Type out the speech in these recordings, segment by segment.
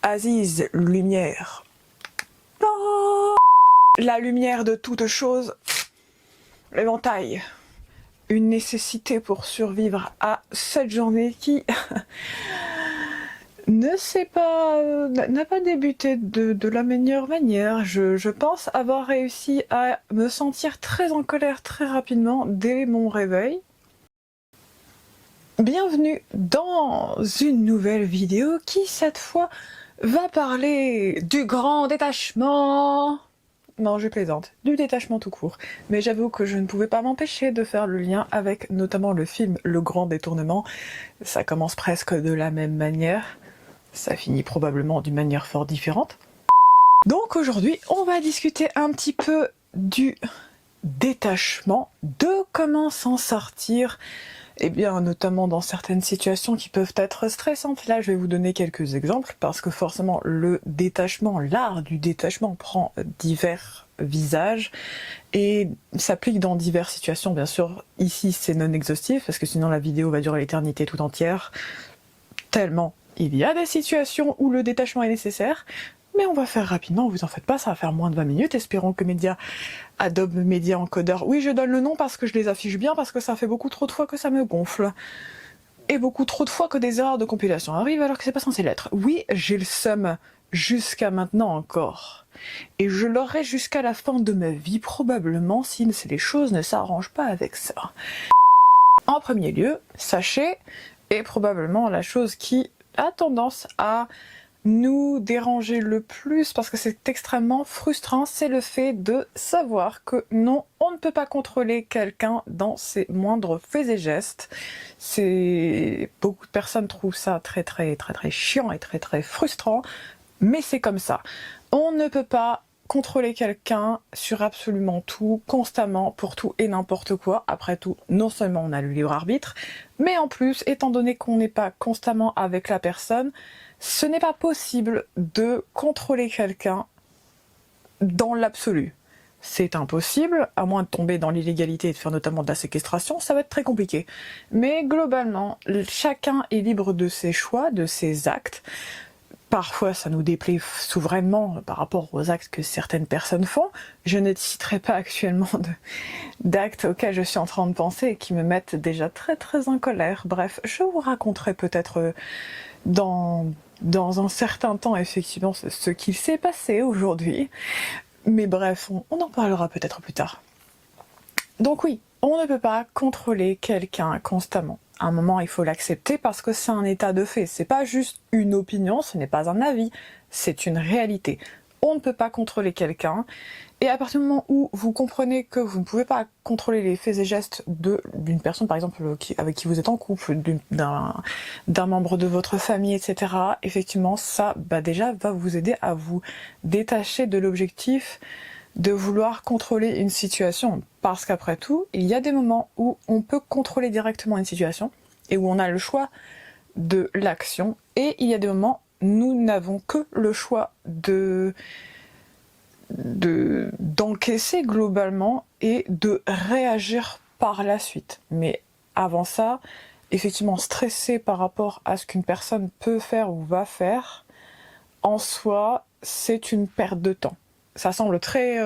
Aziz, lumière. Oh, la lumière de toute chose. L'éventail. Une nécessité pour survivre à cette journée qui n'a pas débuté de la meilleure manière. Je pense avoir réussi à me sentir très en colère très rapidement dès mon réveil. Bienvenue dans une nouvelle vidéo qui cette fois va parler du grand détachement. Non, je plaisante, du détachement tout court. Mais j'avoue que je ne pouvais pas m'empêcher de faire le lien avec notamment le film Le Grand Détournement. Ça commence presque de la même manière. Ça finit probablement d'une manière fort différente. Donc aujourd'hui, on va discuter un petit peu du détachement, de comment s'en sortir, et bien notamment dans certaines situations qui peuvent être stressantes. Là, je vais vous donner quelques exemples, parce que forcément, le détachement, l'art du détachement prend divers visages, et s'applique dans diverses situations. Bien sûr, ici, c'est non exhaustif, parce que sinon la vidéo va durer l'éternité tout entière, tellement il y a des situations où le détachement est nécessaire, mais on va faire rapidement, vous en faites pas, ça va faire moins de 20 minutes, espérons que Adobe Media Encoder, oui je donne le nom parce que je les affiche bien, parce que ça fait beaucoup trop de fois que ça me gonfle, et beaucoup trop de fois que des erreurs de compilation arrivent alors que c'est pas censé l'être. Oui, j'ai le seum jusqu'à maintenant encore, et je l'aurai jusqu'à la fin de ma vie probablement si les choses ne s'arrangent pas avec ça. En premier lieu, sachez, et probablement la chose qui a tendance à nous déranger le plus parce que c'est extrêmement frustrant, c'est le fait de savoir que non, on ne peut pas contrôler quelqu'un dans ses moindres faits et gestes. Beaucoup de personnes trouvent ça très chiant et très frustrant, mais c'est comme ça. On ne peut pas contrôler quelqu'un sur absolument tout, constamment, pour tout et n'importe quoi. Après tout, non seulement on a le libre arbitre, mais en plus, étant donné qu'on n'est pas constamment avec la personne, ce n'est pas possible de contrôler quelqu'un dans l'absolu. C'est impossible, à moins de tomber dans l'illégalité et de faire notamment de la séquestration, ça va être très compliqué. Mais globalement, chacun est libre de ses choix, de ses actes. Parfois, ça nous déplaît souverainement par rapport aux actes que certaines personnes font. Je ne citerai pas actuellement d'actes auxquels je suis en train de penser et qui me mettent déjà très en colère. Bref, je vous raconterai peut-être dans un certain temps, effectivement, ce qu'il s'est passé aujourd'hui. Mais bref, on en parlera peut-être plus tard. Donc oui, on ne peut pas contrôler quelqu'un constamment. À un moment, il faut l'accepter parce que c'est un état de fait. C'est pas juste une opinion, ce n'est pas un avis, c'est une réalité. On ne peut pas contrôler quelqu'un. Et à partir du moment où vous comprenez que vous ne pouvez pas contrôler les faits et gestes d'une personne, par exemple, avec qui vous êtes en couple, d'un membre de votre famille, etc., effectivement, ça, déjà, va vous aider à vous détacher de l'objectif de vouloir contrôler une situation. Parce qu'après tout, il y a des moments où on peut contrôler directement une situation et où on a le choix de l'action, et il y a des moments où nous n'avons que le choix d'encaisser globalement et de réagir par la suite. Mais avant ça, effectivement, stresser par rapport à ce qu'une personne peut faire ou va faire, en soi, c'est une perte de temps. Ça semble très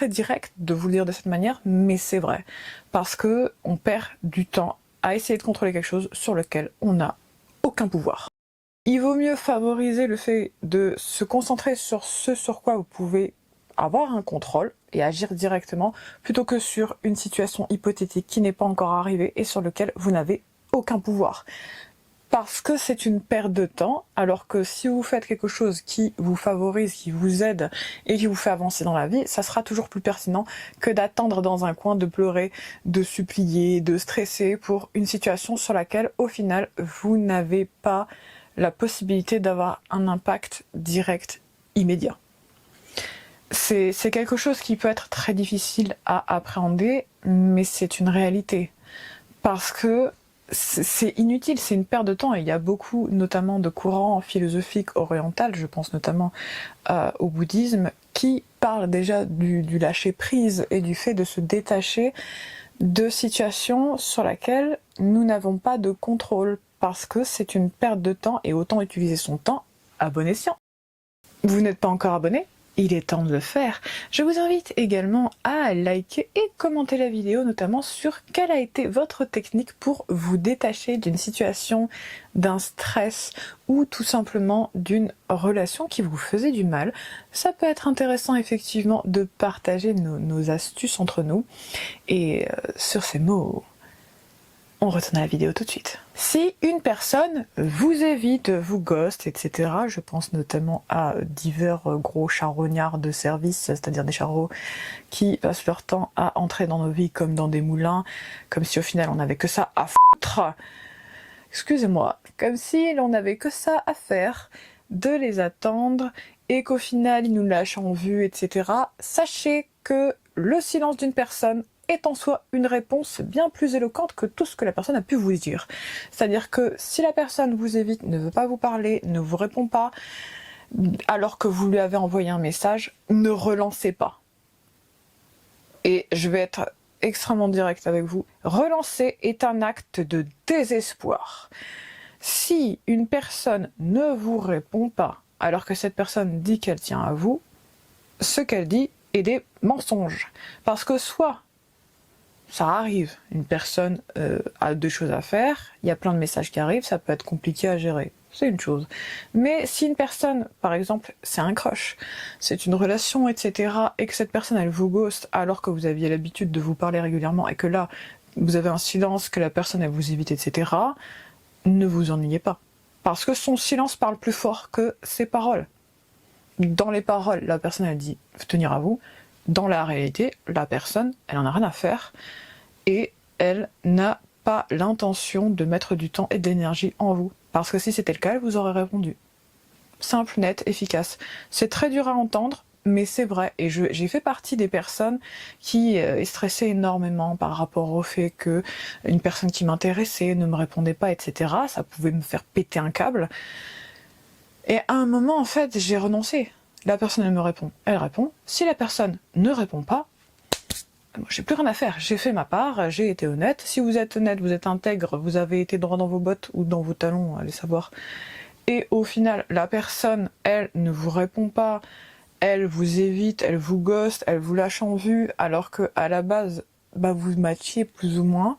direct de vous le dire de cette manière, mais c'est vrai. Parce que on perd du temps à essayer de contrôler quelque chose sur lequel on n'a aucun pouvoir. Il vaut mieux favoriser le fait de se concentrer sur ce sur quoi vous pouvez avoir un contrôle et agir directement, plutôt que sur une situation hypothétique qui n'est pas encore arrivée et sur laquelle vous n'avez aucun pouvoir. Parce que c'est une perte de temps, alors que si vous faites quelque chose qui vous favorise, qui vous aide et qui vous fait avancer dans la vie, ça sera toujours plus pertinent que d'attendre dans un coin, de pleurer, de supplier, de stresser pour une situation sur laquelle, au final, vous n'avez pas la possibilité d'avoir un impact direct immédiat. C'est quelque chose qui peut être très difficile à appréhender, mais c'est une réalité. Parce que c'est inutile, c'est une perte de temps, et il y a beaucoup notamment de courants philosophiques orientaux, je pense notamment au bouddhisme, qui parlent déjà du lâcher prise et du fait de se détacher de situations sur lesquelles nous n'avons pas de contrôle, parce que c'est une perte de temps et autant utiliser son temps abonnez-vous. Vous n'êtes pas encore abonné? Il est temps de le faire. Je vous invite également à liker et commenter la vidéo, notamment sur quelle a été votre technique pour vous détacher d'une situation, d'un stress ou tout simplement d'une relation qui vous faisait du mal. Ça peut être intéressant effectivement de partager nos astuces entre nous. Et sur ces mots, on retourne à la vidéo tout de suite. Si une personne vous évite, vous ghost, etc., je pense notamment à divers gros charognards de service, c'est-à-dire des charros qui passent leur temps à entrer dans nos vies comme dans des moulins, comme si au final on n'avait que ça à foutre, excusez-moi, comme si l'on n'avait que ça à faire, de les attendre, et qu'au final ils nous lâchent en vue, etc., sachez que le silence d'une personne est en soi une réponse bien plus éloquente que tout ce que la personne a pu vous dire. C'est-à-dire que si la personne vous évite, ne veut pas vous parler, ne vous répond pas, alors que vous lui avez envoyé un message, ne relancez pas. Et je vais être extrêmement direct avec vous. Relancer est un acte de désespoir. Si une personne ne vous répond pas, alors que cette personne dit qu'elle tient à vous, ce qu'elle dit est des mensonges. Parce que soit ça arrive, une personne a deux choses à faire, il y a plein de messages qui arrivent, ça peut être compliqué à gérer, c'est une chose. Mais si une personne, par exemple, c'est un crush, c'est une relation, etc., et que cette personne, elle vous ghost alors que vous aviez l'habitude de vous parler régulièrement, et que là, vous avez un silence, que la personne, elle vous évite, etc., ne vous ennuyez pas. Parce que son silence parle plus fort que ses paroles. Dans les paroles, la personne, elle dit « tenir à vous ». Dans la réalité, la personne, elle en a rien à faire et elle n'a pas l'intention de mettre du temps et de l'énergie en vous. Parce que si c'était le cas, elle vous aurait répondu. Simple, net, efficace. C'est très dur à entendre, mais c'est vrai. Et j'ai fait partie des personnes qui stressaient énormément par rapport au fait que une personne qui m'intéressait ne me répondait pas, etc. Ça pouvait me faire péter un câble. Et à un moment, en fait, j'ai renoncé. La personne, elle me répond, elle répond. Si la personne ne répond pas, j'ai plus rien à faire. J'ai fait ma part, j'ai été honnête. Si vous êtes honnête, vous êtes intègre, vous avez été droit dans vos bottes ou dans vos talons, allez savoir. Et au final, la personne, elle, ne vous répond pas, elle vous évite, elle vous ghost, elle vous lâche en vue, alors que à la base, vous matchiez plus ou moins.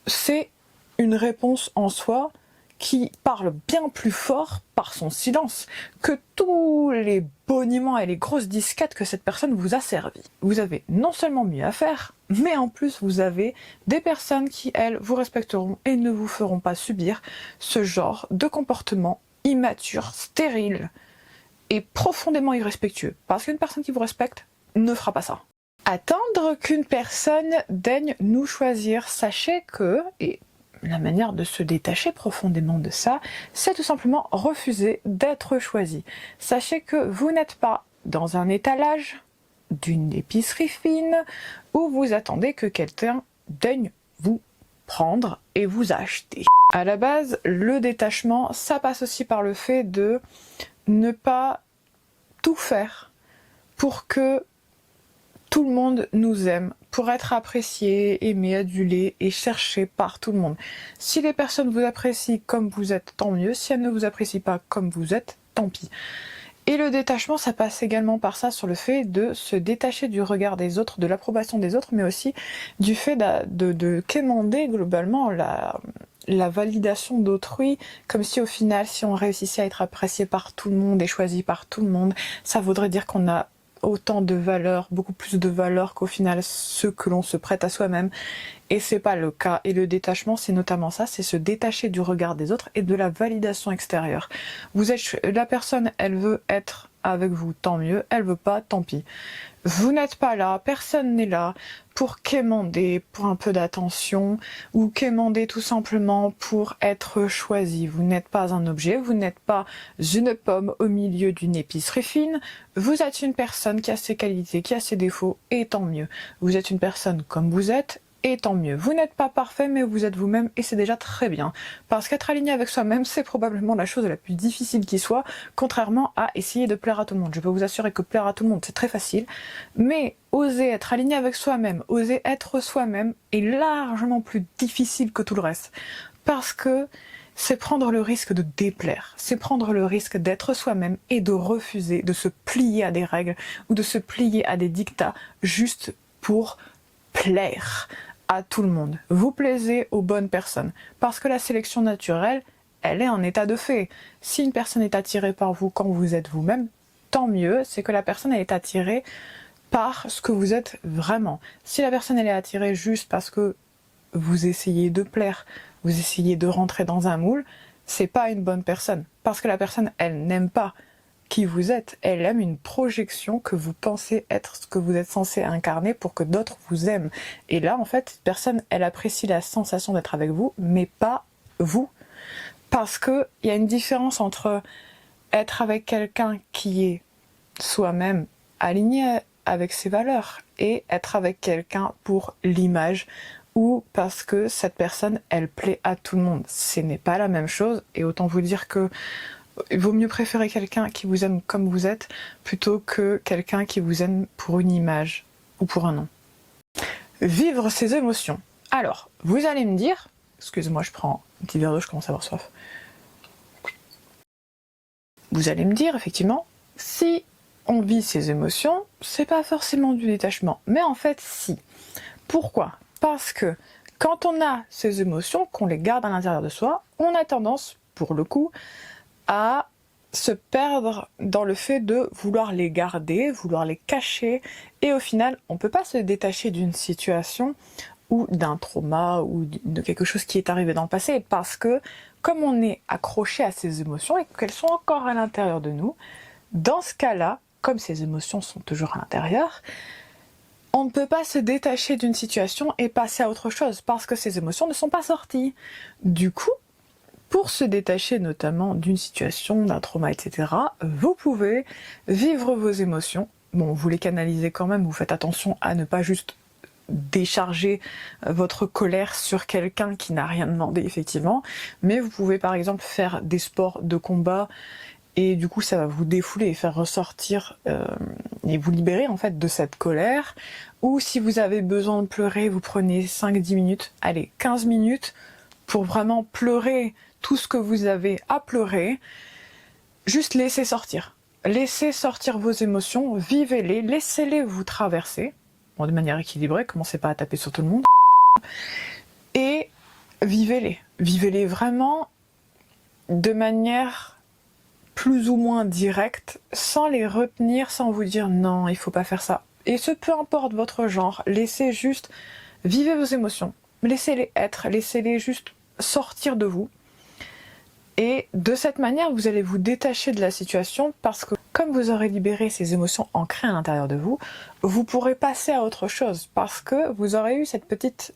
C'est une réponse en soi qui parle bien plus fort par son silence que tous les boniments et les grosses disquettes que cette personne vous a servi. Vous avez non seulement mieux à faire, mais en plus vous avez des personnes qui, elles, vous respecteront et ne vous feront pas subir ce genre de comportement immature, stérile et profondément irrespectueux. Parce qu'une personne qui vous respecte ne fera pas ça. Attendre qu'une personne daigne nous choisir, sachez que, et la manière de se détacher profondément de ça, c'est tout simplement refuser d'être choisi. Sachez que vous n'êtes pas dans un étalage d'une épicerie fine où vous attendez que quelqu'un daigne vous prendre et vous acheter. À la base, le détachement, ça passe aussi par le fait de ne pas tout faire pour que tout le monde nous aime, pour être apprécié, aimé, adulé et cherché par tout le monde. Si les personnes vous apprécient comme vous êtes, tant mieux. Si elles ne vous apprécient pas comme vous êtes, tant pis. Et le détachement, ça passe également par ça, sur le fait de se détacher du regard des autres, de l'approbation des autres, mais aussi du fait de quémander globalement la validation d'autrui, comme si au final, si on réussissait à être apprécié par tout le monde et choisi par tout le monde, ça voudrait dire qu'on a autant de valeur, beaucoup plus de valeur qu'au final ce que l'on se prête à soi-même. Et c'est pas le cas. Et le détachement, c'est notamment ça, c'est se détacher du regard des autres et de la validation extérieure. Vous êtes, la personne, elle veut être avec vous, tant mieux. Elle veut pas, tant pis. Vous n'êtes pas là, personne n'est là pour quémander pour un peu d'attention ou quémander tout simplement pour être choisi. Vous n'êtes pas un objet, vous n'êtes pas une pomme au milieu d'une épicerie fine. Vous êtes une personne qui a ses qualités, qui a ses défauts, et tant mieux. Vous êtes une personne comme vous êtes, et tant mieux. Vous n'êtes pas parfait, mais vous êtes vous-même, et c'est déjà très bien. Parce qu'être aligné avec soi-même, c'est probablement la chose la plus difficile qui soit, contrairement à essayer de plaire à tout le monde. Je peux vous assurer que plaire à tout le monde, c'est très facile, mais oser être aligné avec soi-même, oser être soi-même, est largement plus difficile que tout le reste. Parce que c'est prendre le risque de déplaire, c'est prendre le risque d'être soi-même et de refuser de se plier à des règles ou de se plier à des dictats juste pour plaire à tout le monde. Vous plaisez aux bonnes personnes parce que la sélection naturelle, elle est en état de fait. Si une personne est attirée par vous quand vous êtes vous-même, tant mieux, c'est que la personne elle est attirée par ce que vous êtes vraiment. Si la personne elle est attirée juste parce que vous essayez de plaire, vous essayez de rentrer dans un moule, c'est pas une bonne personne. Parce que la personne, elle n'aime pas qui vous êtes, elle aime une projection que vous pensez être ce que vous êtes censé incarner pour que d'autres vous aiment. Et là, en fait, cette personne, elle apprécie la sensation d'être avec vous, mais pas vous. Parce que il y a une différence entre être avec quelqu'un qui est soi-même aligné avec ses valeurs et être avec quelqu'un pour l'image ou parce que cette personne, elle plaît à tout le monde. Ce n'est pas la même chose et autant vous dire que il vaut mieux préférer quelqu'un qui vous aime comme vous êtes plutôt que quelqu'un qui vous aime pour une image ou pour un nom. Vivre ses émotions. Alors, vous allez me dire, excusez-moi, je prends un petit verre d'eau, je commence à avoir soif. Vous allez me dire, effectivement, si on vit ses émotions, c'est pas forcément du détachement. Mais en fait, si. Pourquoi ? Parce que quand on a ces émotions, qu'on les garde à l'intérieur de soi, on a tendance, pour le coup, à se perdre dans le fait de vouloir les garder, vouloir les cacher, et au final, on ne peut pas se détacher d'une situation ou d'un trauma ou de quelque chose qui est arrivé dans le passé, parce que comme on est accroché à ces émotions et qu'elles sont encore à l'intérieur de nous, dans ce cas-là, comme ces émotions sont toujours à l'intérieur, on ne peut pas se détacher d'une situation et passer à autre chose, parce que ces émotions ne sont pas sorties. Du coup, pour se détacher notamment d'une situation, d'un trauma, etc., vous pouvez vivre vos émotions. Bon, vous les canalisez quand même, vous faites attention à ne pas juste décharger votre colère sur quelqu'un qui n'a rien demandé, effectivement. Mais vous pouvez par exemple faire des sports de combat et du coup ça va vous défouler et faire ressortir et vous libérer en fait de cette colère. Ou si vous avez besoin de pleurer, vous prenez 5-10 minutes, allez 15 minutes pour vraiment pleurer tout ce que vous avez à pleurer. Juste laissez sortir. Laissez sortir vos émotions, vivez-les, laissez-les vous traverser. Bon, de manière équilibrée, commencez pas à taper sur tout le monde. Et vivez-les. Vivez-les vraiment de manière plus ou moins directe, sans les retenir, sans vous dire non, il faut pas faire ça. Et ce peu importe votre genre, laissez juste, vivez vos émotions, laissez-les être, laissez-les juste sortir de vous. Et de cette manière, vous allez vous détacher de la situation parce que comme vous aurez libéré ces émotions ancrées à l'intérieur de vous, vous pourrez passer à autre chose parce que vous aurez eu cette petite,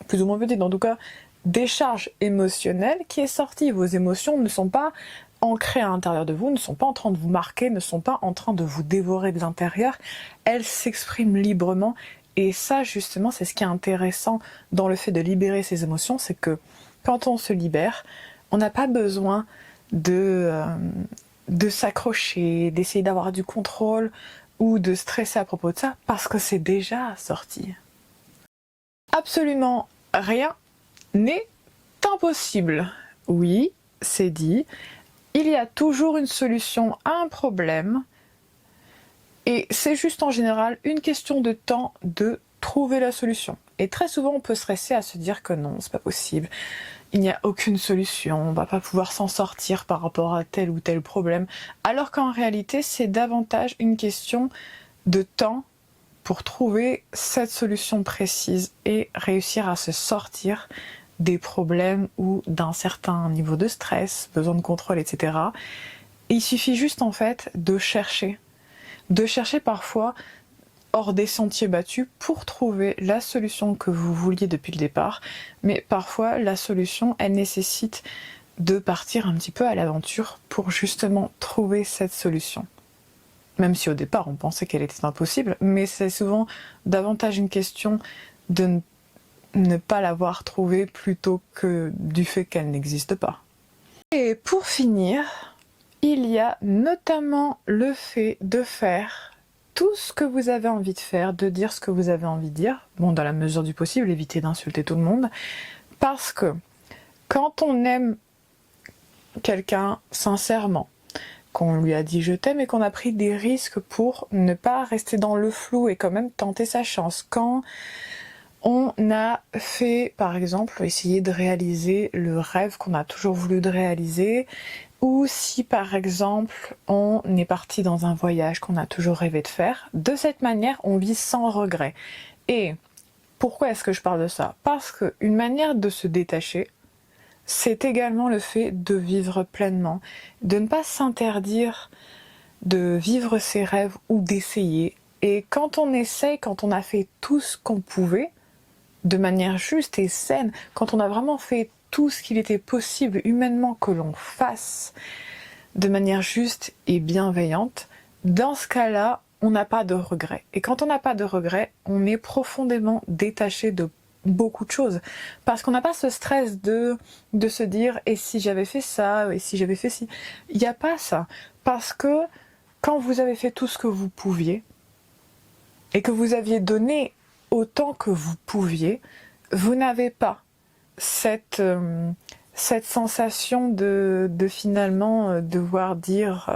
plus ou moins petite, en tout cas, décharge émotionnelle qui est sortie. Vos émotions ne sont pas ancrées à l'intérieur de vous, ne sont pas en train de vous marquer, ne sont pas en train de vous dévorer de l'intérieur. Elles s'expriment librement et ça, justement, c'est ce qui est intéressant dans le fait de libérer ces émotions, c'est que quand on se libère, on n'a pas besoin de s'accrocher, d'essayer d'avoir du contrôle ou de stresser à propos de ça parce que c'est déjà sorti. Absolument rien n'est impossible. Oui, c'est dit, il y a toujours une solution à un problème et c'est juste en général une question de temps de trouver la solution. Et très souvent on peut stresser à se dire que non, c'est pas possible. Il n'y a aucune solution, on va pas pouvoir s'en sortir par rapport à tel ou tel problème, alors qu'en réalité c'est davantage une question de temps pour trouver cette solution précise et réussir à se sortir des problèmes ou d'un certain niveau de stress, besoin de contrôle, etc. Et il suffit juste en fait de chercher parfois hors des sentiers battus pour trouver la solution que vous vouliez depuis le départ. Mais parfois, la solution, elle nécessite de partir un petit peu à l'aventure pour justement trouver cette solution. Même si au départ, on pensait qu'elle était impossible, mais c'est souvent davantage une question de ne pas l'avoir trouvée plutôt que du fait qu'elle n'existe pas. Et pour finir, il y a notamment le fait de faire tout ce que vous avez envie de faire, de dire ce que vous avez envie de dire, bon, dans la mesure du possible, évitez d'insulter tout le monde, parce que Quand on aime quelqu'un sincèrement, qu'on lui a dit je t'aime et qu'on a pris des risques pour ne pas rester dans le flou et quand même tenter sa chance. Quand on a fait, par exemple, essayer de réaliser le rêve qu'on a toujours voulu de réaliser, ou si par exemple on est parti dans un voyage qu'on a toujours rêvé de faire, de cette manière on vit sans regret. Et pourquoi est-ce que je parle de ça? Parce qu'une manière de se détacher, c'est également le fait de vivre pleinement, de ne pas s'interdire de vivre ses rêves ou d'essayer. Et quand on essaye, quand on a fait tout ce qu'on pouvait, de manière juste et saine, quand on a vraiment fait tout ce qu'il était possible humainement que l'on fasse de manière juste et bienveillante, dans ce cas-là, on n'a pas de regrets. Et quand on n'a pas de regrets, on est profondément détaché de beaucoup de choses. Parce qu'on n'a pas ce stress de se dire « et si j'avais fait ça, et si j'avais fait ci ». Il n'y a pas ça. Parce que quand vous avez fait tout ce que vous pouviez, et que vous aviez donné autant que vous pouviez, vous n'avez pas cette sensation de finalement devoir dire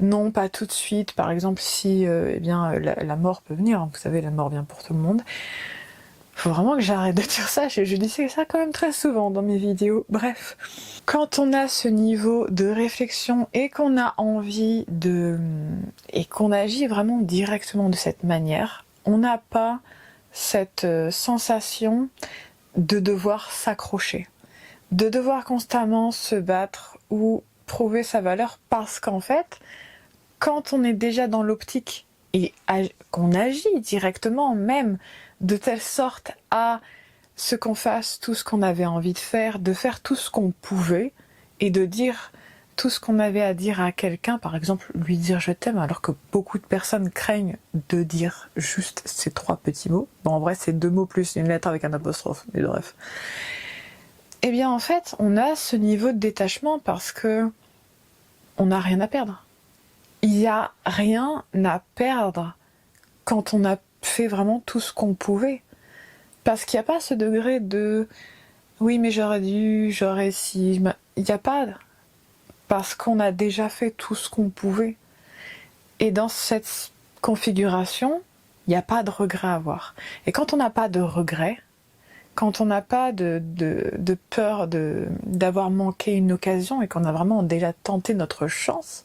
non, pas tout de suite. Par exemple, si eh bien, la mort peut venir, vous savez, la mort vient pour tout le monde. Faut vraiment que j'arrête de dire ça, je dis ça quand même très souvent dans mes vidéos. Bref, quand on a ce niveau de réflexion et qu'on a envie et qu'on agit vraiment directement de cette manière, on n'a pas cette sensation de devoir s'accrocher, de devoir constamment se battre ou prouver sa valeur, parce qu'en fait, quand on est déjà dans l'optique et qu'on agit directement même de telle sorte à ce qu'on fasse tout ce qu'on avait envie de faire tout ce qu'on pouvait et de dire tout ce qu'on avait à dire à quelqu'un, par exemple lui dire je t'aime, alors que beaucoup de personnes craignent de dire juste ces 3 petits mots. Bon, en vrai c'est 2 mots plus une lettre avec un apostrophe, mais bref. Eh bien en fait on a ce niveau de détachement parce que on n'a rien à perdre. Il n'y a rien à perdre quand on a fait vraiment tout ce qu'on pouvait. Parce qu'il n'y a pas ce degré de oui mais j'aurais dû, j'aurais si... Il n'y a pas... Parce qu'on a déjà fait tout ce qu'on pouvait. Et dans cette configuration, il n'y a pas de regret à avoir. Et quand on n'a pas de regret, quand on n'a pas de peur d'avoir manqué une occasion et qu'on a vraiment déjà tenté notre chance,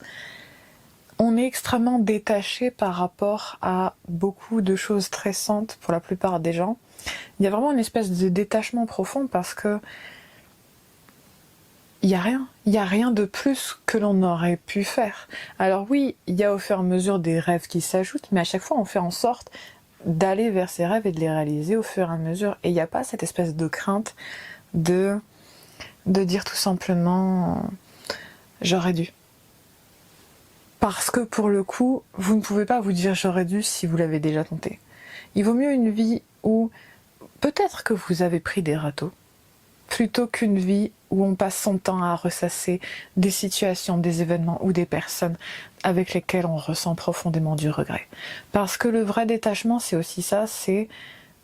on est extrêmement détaché par rapport à beaucoup de choses stressantes pour la plupart des gens. Il y a vraiment une espèce de détachement profond parce que il n'y a rien de plus que l'on aurait pu faire. Alors oui, il y a au fur et à mesure des rêves qui s'ajoutent, mais à chaque fois on fait en sorte d'aller vers ces rêves et de les réaliser au fur et à mesure. Et il n'y a pas cette espèce de crainte de dire tout simplement j'aurais dû. Parce que pour le coup, vous ne pouvez pas vous dire j'aurais dû si vous l'avez déjà tenté. Il vaut mieux une vie où peut-être que vous avez pris des râteaux, plutôt qu'une vie où on passe son temps à ressasser des situations, des événements ou des personnes avec lesquelles on ressent profondément du regret. Parce que le vrai détachement, c'est aussi ça, c'est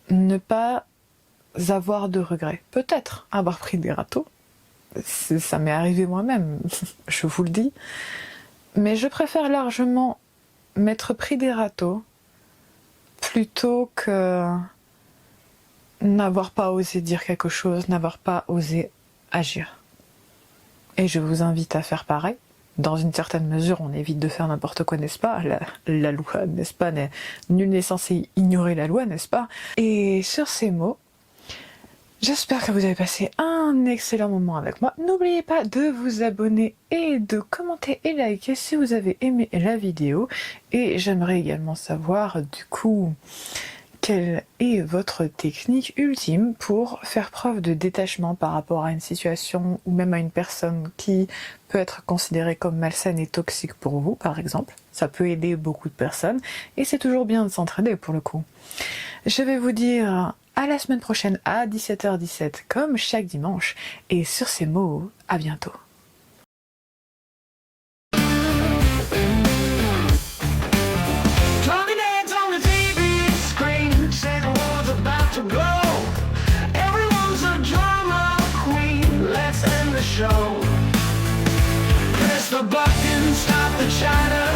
ne pas avoir de regrets. Peut-être avoir pris des râteaux, ça m'est arrivé moi-même, je vous le dis, mais je préfère largement m'être pris des râteaux plutôt que n'avoir pas osé dire quelque chose, n'avoir pas osé agir. Et je vous invite à faire pareil. Dans une certaine mesure, on évite de faire n'importe quoi, n'est-ce pas? La loi, n'est-ce pas? Nul n'est censé ignorer la loi, n'est-ce pas? Et sur ces mots, j'espère que vous avez passé un excellent moment avec moi. N'oubliez pas de vous abonner et de commenter et liker si vous avez aimé la vidéo. Et j'aimerais également savoir, du coup, quelle est votre technique ultime pour faire preuve de détachement par rapport à une situation ou même à une personne qui peut être considérée comme malsaine et toxique pour vous, par exemple. Ça peut aider beaucoup de personnes et c'est toujours bien de s'entraider pour le coup. Je vais vous dire à la semaine prochaine à 17h17 comme chaque dimanche et sur ces mots, à bientôt. Go. Everyone's a drama queen. show. Press the button, stop the chatter.